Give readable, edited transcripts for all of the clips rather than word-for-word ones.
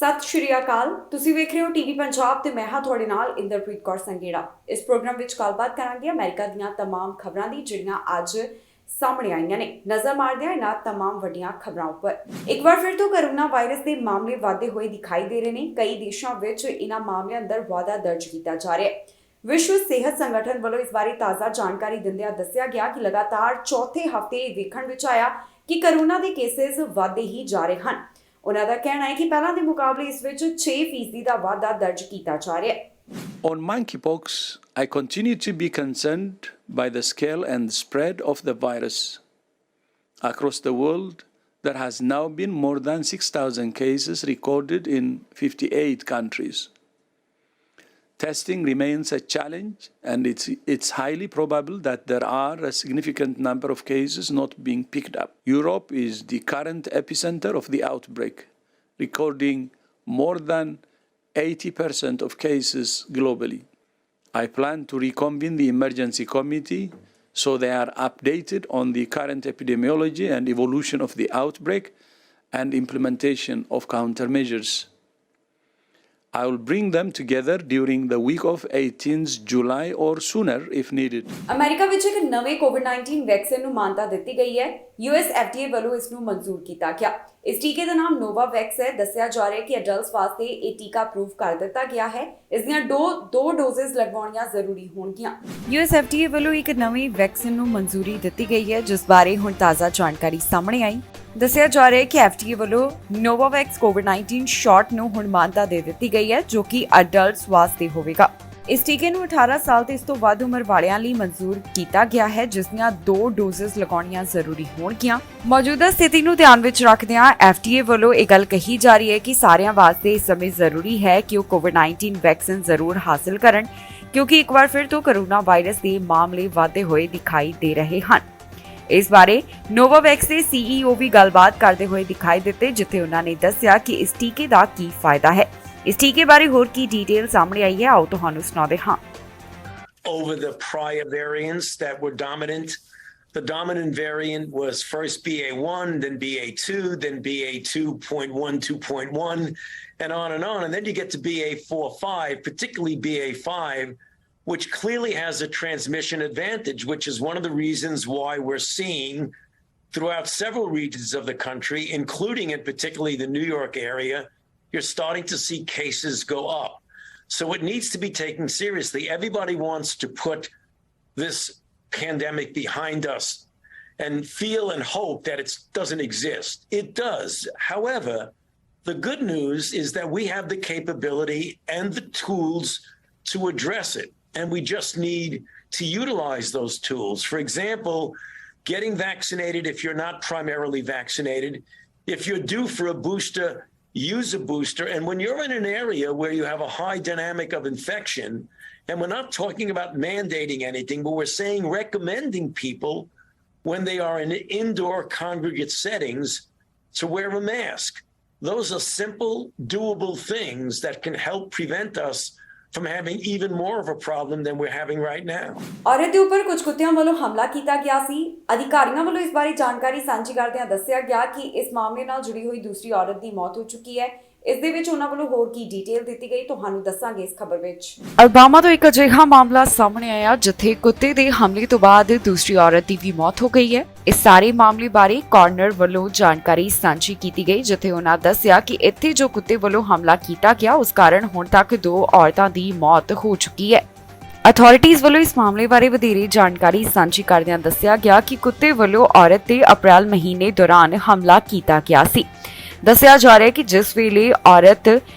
ਸਤਿ ਸ਼੍ਰੀ ਅਕਾਲ। ਤੁਸੀਂ ਵੇਖ ਰਹੇ ਹੋ ਟੀਵੀ ਪੰਜਾਬ ਤੇ ਮੈਂ ਹਾਂ ਤੁਹਾਡੇ ਨਾਲ ਇੰਦਰਪ੍ਰੀਤ ਕੌਰ ਸੰਗੇੜਾ। ਇਸ ਪ੍ਰੋਗਰਾਮ ਵਿੱਚ ਗੱਲਬਾਤ ਕਰਾਂਗੇ ਅਮਰੀਕਾ ਦੀਆਂ तमाम ਖਬਰਾਂ ਦੀ ਜਿਹੜੀਆਂ ਅੱਜ ਸਾਹਮਣੇ ਆਈਆਂ ਨੇ। ਨਜ਼ਰ ਮਾਰਦੇ ਹਾਂ ਇਹਨਾਂ तमाम ਵੱਡੀਆਂ ਖਬਰਾਂ ਉੱਪਰ। ਇੱਕ ਵਾਰ ਫਿਰ ਤੋਂ ਕੋਰੋਨਾ ਵਾਇਰਸ ਦੇ ਮਾਮਲੇ ਵਧਦੇ ਹੋਏ ਦਿਖਾਈ ਦੇ ਰਹੇ ਨੇ। ਕਈ ਦੇਸ਼ਾਂ ਵਿੱਚ ਇਹਨਾਂ ਮਾਮਲਿਆਂ ਅੰਦਰ ਵਾਧਾ ਦਰਜ ਕੀਤਾ ਜਾ ਰਿਹਾ ਹੈ। ਵਿਸ਼ਵ ਸਿਹਤ ਸੰਗਠਨ ਵੱਲੋਂ ਇਸ ਬਾਰੇ ਤਾਜ਼ਾ ਜਾਣਕਾਰੀ ਦਿੰਦਿਆਂ ਦੱਸਿਆ ਗਿਆ ਕਿ ਲਗਾਤਾਰ ਚੌਥੇ ਹਫ਼ਤੇ ਵੇਖਣ ਵਿੱਚ ਆਇਆ ਕਿ ਕੋਰੋਨਾ ਦੇ ਕੇਸਿਸ ਵਧਦੇ ਹੀ ਜਾ ਰਹੇ ਹਨ। ਉਹਨਾਂ ਦਾ ਕਹਿਣਾ ਹੈ ਕਿ ਪਹਿਲਾਂ ਦੇ ਮੁਕਾਬਲੇ ਇਸ ਵਿੱਚ 6% ਦਾ ਵਾਧਾ ਦਰਜ ਕੀਤਾ ਜਾ ਰਿਹਾ ਹੈ। On monkeypox, I continue to be concerned by the scale and spread of the virus. Across the world, there has now been more than 6,000 cases recorded in 58 countries. Testing remains a challenge, and it's highly probable that there are a significant number of cases not being picked up. Europe is the current epicenter of the outbreak, recording more than 80% of cases globally. I plan to reconvene the emergency committee so they are updated on the current epidemiology and evolution of the outbreak and implementation of countermeasures. I will bring them together during the week of 18th July or sooner if needed. America ਵਿੱਚ ਇੱਕ ਨਵੇਂ ਕੋਵਿਡ-19 vaccine ਨੂੰ ਮਾਨਤਾ ਦਿੱਤੀ ਗਈ ਹੈ। US FDA ਵੱਲੋਂ ਇਸ ਨੂੰ ਮਨਜ਼ੂਰ ਕੀਤਾ ਗਿਆ। ਇਸ ਟੀਕੇ ਦਾ ਨਾਮ ਨੋਵਾਵੈਕਸ ਹੈ। ਦੱਸਿਆ ਜਾ ਰਿਹਾ ਹੈ ਕਿ ਅਡਲਟਸ ਵਾਸਤੇ ਇਹ ਟੀਕਾ ਅਪਰੂਵ ਕਰ ਦਿੱਤਾ ਗਿਆ ਹੈ। ਇਸ ਦੀਆਂ ਦੋ ਡੋਜ਼ਸ ਲਗਵਾਉਣੀਆਂ ਜ਼ਰੂਰੀ ਹੋਣਗੀਆਂ। US FDA ਵੱਲੋਂ ਇੱਕ ਨਵੀਂ ਵੈਕਸੀਨ ਨੂੰ ਮਨਜ਼ੂਰੀ ਦਿੱਤੀ ਗਈ ਹੈ, ਜਿਸ ਬਾਰੇ ਹੁਣ ਤਾਜ਼ਾ ਜਾਣਕਾਰੀ ਸਾਹਮਣੇ ਆਈ। ਦੱਸਿਆ ਜਾ ਰਿਹਾ ਹੈ ਕਿ FDA ਵੱਲੋਂ ਨੋਵਾਵੈਕਸ ਕੋਵਿਡ-19 ਸ਼ਾਟ ਨੂੰ ਹੁਣ ਮਾਨਤਾ ਦੇ ਦਿੱਤੀ ਗਈ ਹੈ, ਜੋ ਕਿ ਅਡਲਟਸ ਵਾਸਤੇ ਹੋਵੇਗਾ। ਇਸ ਟੀਕੇ ਨੂੰ 18 ਸਾਲ ਤੇ ਇਸ ਤੋਂ ਵੱਧ ਉਮਰ ਵਾਲਿਆਂ ਲਈ ਮਨਜ਼ੂਰ ਕੀਤਾ ਗਿਆ ਹੈ, ਜਿਸ ਦੀਆਂ 2 ਡੋਜ਼ਸ ਲਗਾਉਣੀਆਂ ਜ਼ਰੂਰੀ ਹੋਣਗੀਆਂ। ਮੌਜੂਦਾ ਸਥਿਤੀ ਨੂੰ ਧਿਆਨ ਵਿੱਚ ਰੱਖਦਿਆਂ FDA ਵੱਲੋਂ ਇਹ ਗੱਲ ਕਹੀ ਜਾ ਰਹੀ ਹੈ ਕਿ ਸਾਰਿਆਂ ਵਾਸਤੇ ਇਸ ਸਮੇਂ ਜ਼ਰੂਰੀ ਹੈ ਕਿ ਉਹ ਕੋਵਿਡ-19 ਵੈਕਸੀਨ ਜ਼ਰੂਰ ਹਾਸਲ ਕਰਨ, ਕਿਉਂਕਿ ਇੱਕ ਵਾਰ ਫਿਰ ਤੋਂ ਕੋਰੋਨਾ ਵਾਇਰਸ ਦੇ ਮਾਮਲੇ ਵਧਦੇ ਹੋਏ ਦਿਖਾਈ ਦੇ ਰਹੇ ਹਨ। ਇਸ ਬਾਰੇ ਨੋਵਾਵੈਕਸ ਦੇ CEO ਵੀ ਗੱਲਬਾਤ ਕਰਦੇ ਹੋਏ ਦਿਖਾਈ ਦਿੱਤੇ, ਜਿੱਥੇ ਉਹਨਾਂ ਨੇ ਦੱਸਿਆ ਕਿ ਇਸ ਟੀਕੇ ਦਾ ਕੀ ਫਾਇਦਾ ਹੈ। ਇਸ ਟੀਕੇ ਬਾਰੇ ਹੋਰ ਕੀ ਡਿਟੇਲ ਸਾਹਮਣੇ ਆਈ ਹੈ, ਆਓ ਤੁਹਾਨੂੰ ਸੁਣਾਉਂਦੇ ਹਾਂ। Over the prior variants that were dominant, the dominant variant was first BA1, then BA2, then BA2.1, 2.1, and on. And then you get to BA4-5, particularly BA5, which clearly has a transmission advantage, which is one of the reasons why we're seeing throughout several regions of the country, including in particularly the New York area, you're starting to see cases go up. So it needs to be taken seriously. Everybody wants to put this pandemic behind us and feel and hope that it doesn't exist. It does. However, the good news is that we have the capability and the tools to address it. And we just need to utilize those tools. For example, getting vaccinated if you're not primarily vaccinated. If you're due for a booster, use a booster. And when you're in an area where you have a high dynamic of infection, and we're not talking about mandating anything, but we're saying recommending people when they are in indoor congregate settings to wear a mask. Those are simple, doable things that can help prevent us from having even more of a problem than we're having right now. ਔਰਤ ਦੇ ਉੱਪਰ ਕੁਝ ਕੁੱਤਿਆਂ ਵੱਲੋਂ ਹਮਲਾ ਕੀਤਾ ਗਿਆ ਸੀ। ਅਧਿਕਾਰੀਆਂ ਵੱਲੋਂ ਇਸ ਬਾਰੇ ਜਾਣਕਾਰੀ ਸਾਂਝੀ ਕਰਦਿਆਂ ਦੱਸਿਆ ਗਿਆ ਕਿ ਇਸ ਮਾਮਲੇ ਨਾਲ ਜੁੜੀ ਹੋਈ ਦੂਸਰੀ ਔਰਤ ਦੀ ਮੌਤ ਹੋ ਚੁੱਕੀ ਹੈ। ਇਸ ਦੇ ਵਿੱਚ ਉਹਨਾਂ ਵੱਲੋਂ ਹੋਰ ਕੀ ਡਿਟੇਲ ਦਿੱਤੀ ਗਈ, ਤੁਹਾਨੂੰ ਦੱਸਾਂਗੇ ਇਸ ਖਬਰ ਵਿੱਚ। ਅਲਬਾਮਾ ਤੋਂ ਇੱਕ ਅਜਿਹਾ ਮਾਮਲਾ ਸਾਹਮਣੇ ਆਇਆ ਜਿੱਥੇ ਕੁੱਤੇ ਦੇ ਹਮਲੇ ਤੋਂ ਬਾਅਦ ਦੂਸਰੀ ਔਰਤ ਦੀ ਵੀ ਮੌਤ ਹੋ ਗਈ ਹੈ। ਇਸ ਸਾਰੇ ਮਾਮਲੇ ਬਾਰੇ ਕਾਰਨਰ ਵੱਲੋਂ ਜਾਣਕਾਰੀ ਸਾਂਝੀ ਕੀਤੀ ਗਈ, ਜਿੱਥੇ ਉਹਨਾਂ ਦੱਸਿਆ ਕਿ ਇੱਥੇ ਜੋ ਕੁੱਤੇ ਵੱਲੋਂ ਹਮਲਾ ਕੀਤਾ ਗਿਆ ਉਸ ਕਾਰਨ ਹੁਣ ਤੱਕ 2 ਔਰਤਾਂ ਦੀ ਮੌਤ ਹੋ ਚੁੱਕੀ ਹੈ। ਅਥਾਰਟੀਜ਼ ਵੱਲੋਂ ਇਸ ਮਾਮਲੇ ਬਾਰੇ ਵਧੇਰੇ ਜਾਣਕਾਰੀ ਸਾਂਝੀ ਕਰਦਿਆਂ ਦੱਸਿਆ ਗਿਆ ਕਿ ਕੁੱਤੇ ਵੱਲੋਂ ਔਰਤ ਤੇ ਅਪ੍ਰੈਲ ਮਹੀਨੇ ਦੌਰਾਨ ਹਮਲਾ ਕੀਤਾ ਗਿਆ ਸੀ। ਦੱਸਿਆ ਜਾ ਰਿਹਾ ਹੈ ਕਿ ਜਿਸ ਵੇਲੇ ਔਰਤ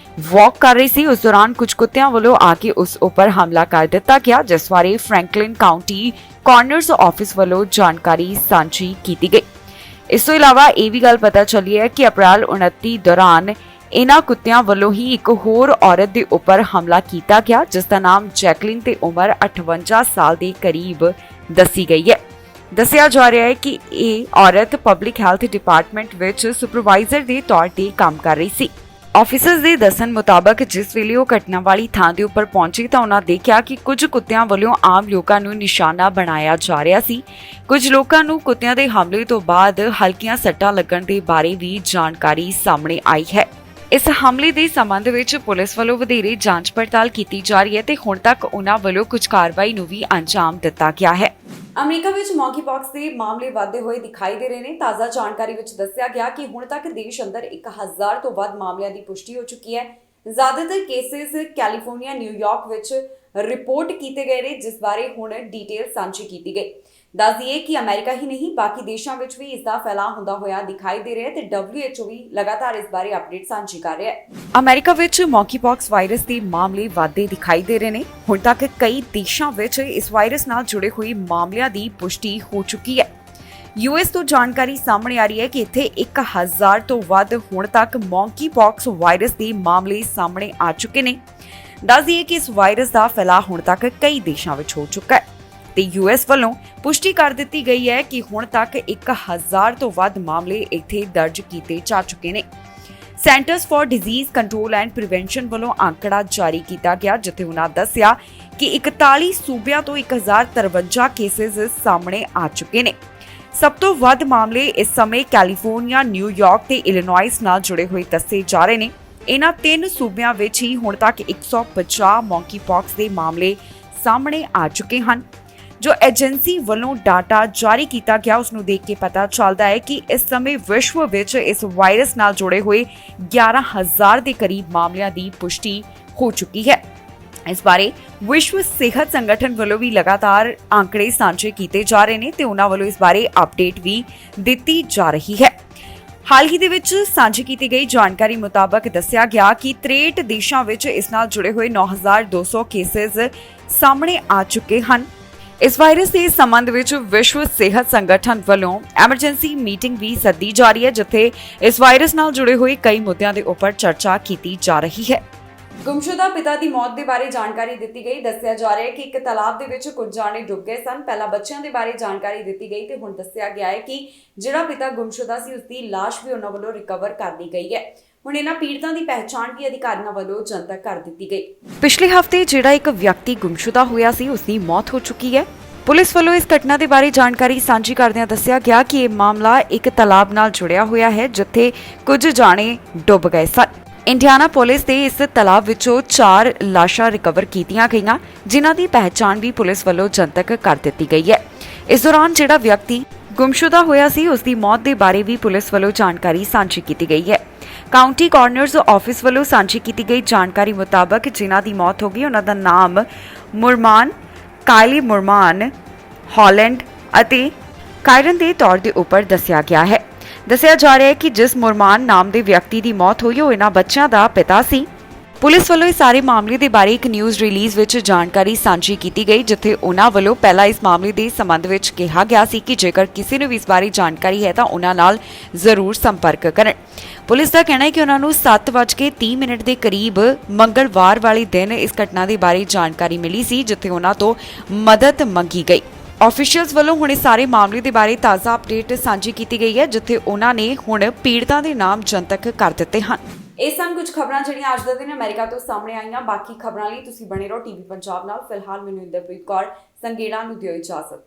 ਵਾਕ ਕਰ ਰਹੀ ਸੀ ਉਸ ਦੌਰਾਨ ਕੁਝ ਕੁੱਤਿਆਂ ਵੱਲੋਂ ਆ ਕੇ ਉਸ ਉੱਪਰ ਹਮਲਾ ਕਰ ਦਿੱਤਾ ਗਿਆ, ਜਿਸ ਬਾਰੇ ਫ੍ਰੈਂਕਲਿਨ ਕਾਉਂਟੀ ਕਾਰਨਰਸ ਆਫਿਸ ਵੱਲੋਂ ਜਾਣਕਾਰੀ ਸਾਂਝੀ ਕੀਤੀ ਗਈ। ਇਸ ਤੋਂ ਇਲਾਵਾ ਇਹ ਵੀ ਗੱਲ ਪਤਾ ਚੱਲੀ ਹੈ ਕਿ ਅਪ੍ਰੈਲ 29 ਦੌਰਾਨ ਇਹਨਾਂ ਕੁੱਤਿਆਂ ਵੱਲੋਂ ਹੀ ਇੱਕ ਹੋਰ ਔਰਤ ਦੇ ਉੱਪਰ ਹਮਲਾ ਕੀਤਾ ਗਿਆ, ਜਿਸ ਦਾ ਨਾਮ ਜੈਕਲਿਨ ਤੇ ਉਮਰ 58 ਸਾਲ ਦੇ ਕਰੀਬ ਦੱਸੀ ਗਈ ਹੈ। ਦੱਸਿਆ ਜਾ ਰਿਹਾ ਹੈ ਕਿ ਇਹ ਔਰਤ ਪਬਲਿਕ ਹੈਲਥ ਡਿਪਾਰਟਮੈਂਟ ਵਿੱਚ ਸੁਪਰਵਾਈਜ਼ਰ ਦੇ ਤੌਰ ਤੇ ਕੰਮ ਕਰ ਰਹੀ ਸੀ। ਆਫੀਸਰਸ ਦੇ ਦੱਸਣ ਮੁਤਾਬਕ ਜਿਸ ਵੇਲੇ ਉਹ ਘਟਨਾ ਵਾਲੀ ਥਾਂ ਦੇ ਉੱਪਰ ਪਹੁੰਚੀ ਤਾਂ ਉਹਨਾਂ ਦੇਖਿਆ ਕਿ ਕੁਝ ਕੁੱਤਿਆਂ ਵੱਲੋਂ ਆਮ ਲੋਕਾਂ ਨੂੰ ਨਿਸ਼ਾਨਾ ਬਣਾਇਆ ਜਾ ਰਿਹਾ ਸੀ। ਕੁਝ ਲੋਕਾਂ ਨੂੰ ਕੁੱਤਿਆਂ ਦੇ ਹਮਲੇ ਤੋਂ ਬਾਅਦ ਹਲਕੀਆਂ ਸੱਟਾਂ ਲੱਗਣ ਦੇ ਬਾਰੇ ਵੀ ਜਾਣਕਾਰੀ ਸਾਹਮਣੇ ਆਈ ਹੈ। ਇਸ ਹਮਲੇ ਦੇ ਸੰਬੰਧ ਵਿੱਚ ਪੁਲਿਸ ਵੱਲੋਂ ਵਧੇਰੇ ਜਾਂਚ ਪੜਤਾਲ ਕੀਤੀ ਜਾ ਰਹੀ ਹੈ ਤੇ ਹੁਣ ਤੱਕ ਉਨ੍ਹਾਂ ਵੱਲੋਂ ਕੁਝ ਕਾਰਵਾਈ ਨੂੰ ਵੀ ਅੰਜਾਮ ਦਿੱਤਾ ਗਿਆ ਹੈ। ਅਮਰੀਕਾ ਵਿੱਚ ਮੌਂਕੀਪੌਕਸ ਦੇ ਮਾਮਲੇ ਵਧਦੇ ਹੋਏ ਦਿਖਾਈ ਦੇ ਰਹੇ ਨੇ। ਤਾਜ਼ਾ ਜਾਣਕਾਰੀ ਵਿੱਚ ਦੱਸਿਆ ਗਿਆ ਕਿ ਹੁਣ ਤੱਕ ਦੇਸ਼ ਅੰਦਰ 1000 ਤੋਂ ਵੱਧ ਮਾਮਲਿਆਂ ਦੀ ਪੁਸ਼ਟੀ ਹੋ ਚੁੱਕੀ ਹੈ। ਜ਼ਿਆਦਾਤਰ ਕੇਸਿਸ ਕੈਲੀਫੋਰਨੀਆ, ਨਿਊਯਾਰਕ ਵਿੱਚ ਰਿਪੋਰਟ ਕੀਤੇ ਗਏ ਨੇ, ਜਿਸ ਬਾਰੇ ਹੁਣ ਡਿਟੇਲ ਸਾਂਝੀ ਕੀਤੀ ਗਈ। ਦੱਸ ਦਈਏ ਕਿ ਅਮਰੀਕਾ ਹੀ ਨਹੀਂ ਬਾਕੀ ਦੇਸ਼ਾਂ ਵਿੱਚ ਵੀ ਇਸ ਦਾ ਫੈਲਾਅ ਹੁੰਦਾ ਹੋਇਆ ਦਿਖਾਈ ਦੇ ਰਿਹਾ ਹੈ ਤੇ WHO ਵੀ ਲਗਾਤਾਰ ਇਸ ਬਾਰੇ ਅਪਡੇਟ ਸਾਂਝੀ ਕਰ ਰਿਹਾ ਹੈ। ਅਮਰੀਕਾ ਵਿੱਚ ਮੌਂਕੀਪੌਕਸ ਵਾਇਰਸ ਦੇ ਮਾਮਲੇ ਵਧਦੇ ਦਿਖਾਈ ਦੇ ਰਹੇ ਨੇ। ਹੁਣ ਤੱਕ ਕਈ ਦੇਸ਼ਾਂ ਵਿੱਚ ਇਸ ਵਾਇਰਸ ਨਾਲ ਜੁੜੇ ਹੋਏ ਮਾਮਲਿਆਂ ਦੀ ਪੁਸ਼ਟੀ ਹੋ ਚੁੱਕੀ ਹੈ। US ਤੋਂ ਜਾਣਕਾਰੀ ਸਾਹਮਣੇ ਆ ਰਹੀ ਹੈ ਕਿ ਇੱਥੇ 1000 ਤੋਂ ਵੱਧ ਹੁਣ ਤੱਕ ਮੌਂਕੀਪੌਕਸ ਵਾਇਰਸ ਦੇ ਮਾਮਲੇ ਸਾਹਮਣੇ ਆ ਚੁੱਕੇ ਨੇ। ਦੱਸ ਦਈਏ ਕਿ ਇਸ ਵਾਇਰਸ ਦਾ ਫੈਲਾਅ ਹੁਣ ਤੱਕ ਕਈ ਦੇਸ਼ਾਂ ਵਿੱਚ ਹੋ ਚੁੱਕਾ ਹੈ ਤੇ US ਵੱਲੋਂ ਪੁਸ਼ਟੀ ਕਰ ਦਿੱਤੀ ਗਈ ਹੈ ਕਿ ਹੁਣ ਤੱਕ 1000 ਤੋਂ ਵੱਧ ਮਾਮਲੇ ਇੱਥੇ ਦਰਜ ਕੀਤੇ ਜਾ ਚੁੱਕੇ ਨੇ। Centers for Disease Control and Prevention ਵੱਲੋਂ ਅੰਕੜਾ ਜਾਰੀ ਕੀਤਾ ਗਿਆ, ਜਿੱਥੇ ਉਹਨਾਂ ਦੱਸਿਆ ਕਿ 41 ਸੂਬਿਆਂ ਤੋਂ 1053 ਕੇਸਿਸ ਸਾਹਮਣੇ ਆ ਚੁੱਕੇ ਨੇ। ਸਭ ਤੋਂ ਵੱਧ ਮਾਮਲੇ ਇਸ ਸਮੇਂ ਕੈਲੀਫੋਰਨੀਆ, ਨਿਊਯਾਰਕ ਤੇ ਇਲੀਨੋਇਸ ਨਾਲ ਜੁੜੇ ਹੋਏ ਦੱਸੇ ਜਾ ਰਹੇ ਨੇ। ਇਹਨਾਂ 3 ਸੂਬਿਆਂ ਵਿੱਚ ਹੀ ਹੁਣ ਤੱਕ 150 ਮੌਂਕੀਪੌਕਸ ਦੇ ਮਾਮਲੇ ਸਾਹਮਣੇ ਆ ਚੁੱਕੇ ਹਨ। ਜੋ ਏਜੰਸੀ ਵੱਲੋਂ ਡਾਟਾ ਜਾਰੀ ਕੀਤਾ ਗਿਆ ਉਸ ਨੂੰ ਦੇਖ ਕੇ ਪਤਾ ਚੱਲਦਾ ਹੈ ਕਿ ਇਸ ਸਮੇਂ ਵਿਸ਼ਵ ਵਿੱਚ ਇਸ ਵਾਇਰਸ ਨਾਲ ਜੁੜੇ ਹੋਏ 11000 ਦੇ ਕਰੀਬ ਮਾਮਲਿਆਂ ਦੀ ਪੁਸ਼ਟੀ ਹੋ ਚੁੱਕੀ ਹੈ। ਇਸ ਬਾਰੇ ਵਿਸ਼ਵ ਸਿਹਤ ਸੰਗਠਨ ਵੱਲੋਂ ਵੀ ਲਗਾਤਾਰ ਅੰਕੜੇ ਸਾਂਝੇ ਕੀਤੇ ਜਾ ਰਹੇ ਨੇ ਤੇ ਉਹਨਾਂ ਵੱਲੋਂ ਇਸ ਬਾਰੇ ਅਪਡੇਟ ਵੀ ਦਿੱਤੀ ਜਾ ਰਹੀ ਹੈ। ਹਾਲ ਹੀ ਦੇ ਵਿੱਚ ਸਾਂਝੀ ਕੀਤੀ ਗਈ ਜਾਣਕਾਰੀ ਮੁਤਾਬਕ ਦੱਸਿਆ ਗਿਆ ਕਿ 63 ਦੇਸ਼ਾਂ ਵਿੱਚ ਇਸ ਨਾਲ ਜੁੜੇ ਹੋਏ 9200 ਕੇਸਿਸ ਸਾਹਮਣੇ ਆ ਚੁੱਕੇ ਹਨ। ਇਸ ਵਾਇਰਸ ਦੇ ਸੰਬੰਧ ਵਿੱਚ ਵਿਸ਼ਵ ਸਿਹਤ ਸੰਗਠਨ ਵੱਲੋਂ ਐਮਰਜੈਂਸੀ ਮੀਟਿੰਗ ਵੀ ਸੱਦੀ ਜਾ ਰਹੀ ਹੈ, ਜਿੱਥੇ ਇਸ ਵਾਇਰਸ ਨਾਲ ਜੁੜੇ ਹੋਏ ਕਈ ਮੁੱਦਿਆਂ ਦੇ ਉੱਪਰ ਚਰਚਾ ਕੀਤੀ ਜਾ ਰਹੀ ਹੈ। ਗੁੰਮਸ਼ੁਦਾ ਪਿਤਾ ਦੀ ਮੌਤ ਦੇ ਬਾਰੇ ਜਾਣਕਾਰੀ ਦਿੱਤੀ ਗਈ। ਦੱਸਿਆ ਜਾ ਰਿਹਾ ਹੈ ਕਿ ਇੱਕ ਤਾਲਾਬ ਦੇ ਵਿੱਚ ਕੁਝ ਜਾਣੇ ਡੁੱਬ ਗਏ ਸਨ। ਪਹਿਲਾਂ ਬੱਚਿਆਂ ਦੇ ਬਾਰੇ ਜਾਣਕਾਰੀ ਦਿੱਤੀ ਗਈ ਤੇ ਹੁਣ ਦੱਸਿਆ ਗਿਆ ਹੈ ਕਿ ਜਿਹੜਾ ਪਿਤਾ ਗੁੰਮਸ਼ੁਦਾ ਸੀ ਉਸ ਦੀ ਲਾਸ਼ ਵੀ ਉਹਨਾਂ ਵੱਲੋਂ ਰਿਕਵਰ ਕਰ ਲਈ ਗਈ ਹੈ। ਹੁਣ ਇਹਨਾਂ ਪੀੜਤਾਂ ਦੀ ਪਹਿਚਾਣ ਵੀ ਅਧਿਕਾਰੀਆਂ ਵੱਲੋਂ ਜਨਤਕ ਕਰ ਦਿੱਤੀ ਗਈ। ਪਿਛਲੇ ਹਫ਼ਤੇ ਜਿਹੜਾ ਇੱਕ ਵਿਅਕਤੀ ਗੁੰਮਸ਼ੁਦਾ ਹੋਇਆ ਸੀ ਉਸ ਦੀ ਮੌਤ ਹੋ ਚੁੱਕੀ ਹੈ। ਪੁਲਿਸ ਵੱਲੋਂ ਇਸ ਘਟਨਾ ਦੇ ਬਾਰੇ ਜਾਣਕਾਰੀ ਸਾਂਝੀ ਕਰਦਿਆਂ ਦੱਸਿਆ ਗਿਆ ਕਿ ਇਹ ਮਾਮਲਾ ਇੱਕ ਤਾਲਾਬ ਨਾਲ ਜੁੜਿਆ ਹੋਇਆ ਹੈ, ਜਿੱਥੇ ਕੁਝ ਜਾਣੇ ਡੁੱਬ ਗਏ ਸਨ। ਇੰਡੀਆਨਾ ਪੁਲਿਸ ਦੇ ਇਸ ਤਾਲਾਬ ਵਿੱਚੋਂ 4 ਲਾਸ਼ਾਂ ਰਿਕਵਰ ਕੀਤੀਆਂ ਗਈਆਂ, ਜਿਨ੍ਹਾਂ ਦੀ ਪਹਿਚਾਣ ਵੀ ਪੁਲਿਸ ਵੱਲੋਂ ਜਨਤਕ ਕਰ ਦਿੱਤੀ ਗਈ ਹੈ। ਇਸ ਦੌਰਾਨ ਜਿਹੜਾ ਵਿਅਕਤੀ ਗੁੰਮਸ਼ੁਦਾ ਹੋਇਆ ਸੀ ਉਸ ਦੀ ਮੌਤ ਦੇ ਬਾਰੇ ਵੀ ਪੁਲਿਸ ਵੱਲੋਂ ਜਾਣਕਾਰੀ ਸਾਂਝੀ ਕੀਤੀ ਗਈ ਹੈ। ਕਾਉਂਟੀ ਕੋਰਨਰਸ ਆਫਿਸ ਵੱਲੋਂ ਸਾਂਝੀ ਕੀਤੀ ਗਈ ਜਾਣਕਾਰੀ ਮੁਤਾਬਕ ਜਿਨ੍ਹਾਂ ਦੀ ਮੌਤ ਹੋ ਗਈ ਉਹਨਾਂ ਦਾ ਨਾਮ ਮੁਰਮਾਨ, ਕਾਇਲੀ ਮੁਰਮਾਨ, ਹਾਲੈਂਡ ਅਤੇ ਕਾਇਰਨ ਦੇ ਤੌਰ ਦੇ ਉੱਪਰ ਦੱਸਿਆ ਗਿਆ ਹੈ। ਦੱਸਿਆ ਜਾ ਰਿਹਾ ਹੈ ਕਿ ਜਿਸ ਮੁਰਮਾਨ ਨਾਮ ਦੇ ਵਿਅਕਤੀ ਦੀ ਮੌਤ ਹੋਈ ਉਹ ਇਹਨਾਂ ਬੱਚਿਆਂ ਦਾ ਪਿਤਾ ਸੀ। ਪੁਲਿਸ ਵੱਲੋਂ ਇਸ ਸਾਰੇ ਮਾਮਲੇ ਦੇ ਬਾਰੇ ਇੱਕ ਨਿਊਜ਼ ਰਿਲੀਜ਼ ਵਿੱਚ ਜਾਣਕਾਰੀ ਸਾਂਝੀ ਕੀਤੀ ਗਈ, ਜਿੱਥੇ ਉਹਨਾਂ ਵੱਲੋਂ ਪਹਿਲਾਂ ਇਸ ਮਾਮਲੇ ਦੇ ਸੰਬੰਧ ਵਿੱਚ ਕਿਹਾ ਗਿਆ ਸੀ ਕਿ ਜੇਕਰ ਕਿਸੇ ਨੂੰ ਵੀ ਇਸ ਬਾਰੇ ਜਾਣਕਾਰੀ ਹੈ ਤਾਂ ਉਹਨਾਂ ਨਾਲ ਜ਼ਰੂਰ ਸੰਪਰਕ ਕਰਨ। ਪੁਲਿਸ ਦਾ ਕਹਿਣਾ ਹੈ ਕਿ ਉਹਨਾਂ ਨੂੰ 7:30 ਦੇ ਕਰੀਬ ਮੰਗਲਵਾਰ ਵਾਲੇ ਦਿਨ ਇਸ ਘਟਨਾ ਦੇ ਬਾਰੇ ਜਾਣਕਾਰੀ ਮਿਲੀ ਸੀ, ਜਿੱਥੇ ਉਹਨਾਂ ਤੋਂ ਮਦਦ ਮੰਗੀ ਗਈ। ਆਫੀਸ਼ੀਅਲਸ ਵੱਲੋਂ ਹੁਣ ਇਸ ਸਾਰੇ ਮਾਮਲੇ ਦੇ ਬਾਰੇ ਤਾਜ਼ਾ ਅਪਡੇਟ ਸਾਂਝੀ ਕੀਤੀ ਗਈ ਹੈ, ਜਿੱਥੇ ਉਹਨਾਂ ਨੇ ਹੁਣ ਪੀੜਤਾਂ ਦੇ ਨਾਮ ਜਨਤਕ ਕਰ ਦਿੱਤੇ ਹਨ। ਇਹ ਸਨ ਕੁਝ ਖਬਰਾਂ ਜਿਹੜੀਆਂ ਅੱਜ ਦੇ ਦਿਨ ਅਮਰੀਕਾ ਤੋਂ ਸਾਹਮਣੇ ਆਈਆਂ। ਬਾਕੀ ਖਬਰਾਂ ਲਈ ਤੁਸੀਂ ਬਣੇ ਰਹੋ ਟੀਵੀ ਪੰਜਾਬ ਨਾਲ। ਫਿਲਹਾਲ ਮੈਨੂੰ ਇੰਦਰਪ੍ਰੀਤ ਕੌਰ ਸੰਗੇੜਾ ਨੂੰ ਦਿਓ ਇਜਾਜ਼ਤ।